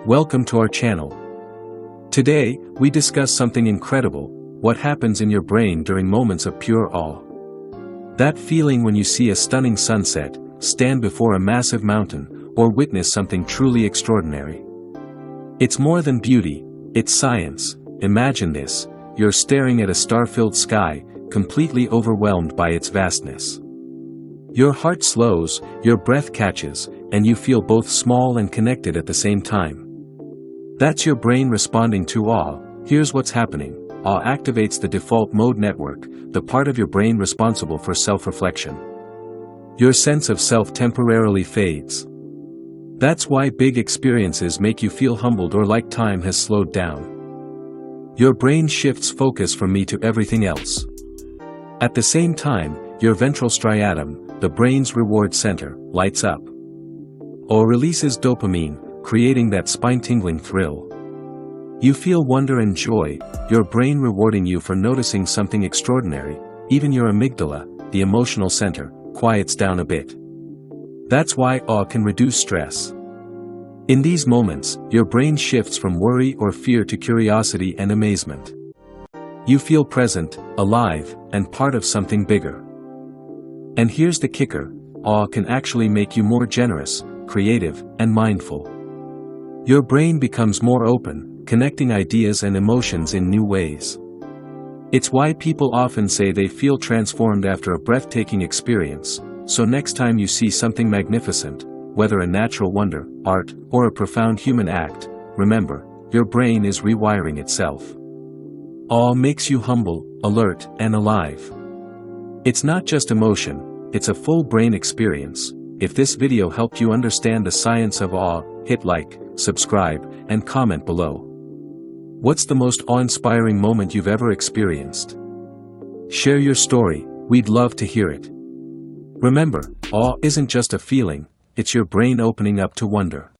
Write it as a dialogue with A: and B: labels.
A: Welcome to our channel. Today, we discuss something incredible: what happens in your brain during moments of pure awe. That feeling when you see a stunning sunset, stand before a massive mountain, or witness something truly extraordinary. It's more than beauty, it's science. Imagine this: you're staring at a star-filled sky, completely overwhelmed by its vastness. Your heart slows, your breath catches, and you feel both small and connected at the same time. That's your brain responding to awe. Here's what's happening. Awe activates the default mode network, the part of your brain responsible for self-reflection. Your sense of self temporarily fades. That's why big experiences make you feel humbled or like time has slowed down. Your brain shifts focus from me to everything else. At the same time, your ventral striatum, the brain's reward center, lights up. Or releases dopamine, creating that spine-tingling thrill. You feel wonder and joy, your brain rewarding you for noticing something extraordinary. Even your amygdala, the emotional center, quiets down a bit. That's why awe can reduce stress. In these moments, your brain shifts from worry or fear to curiosity and amazement. You feel present, alive, and part of something bigger. And here's the kicker: awe can actually make you more generous, creative, and mindful. Your brain becomes more open, connecting ideas and emotions in new ways. It's why people often say they feel transformed after a breathtaking experience. So next time you see something magnificent, whether a natural wonder, art, or a profound human act, remember, your brain is rewiring itself. Awe makes you humble, alert, and alive. It's not just emotion, it's a full brain experience. If this video helped you understand the science of awe, hit like, subscribe, and comment below. What's the most awe-inspiring moment you've ever experienced? Share your story, we'd love to hear it. Remember, awe isn't just a feeling, it's your brain opening up to wonder.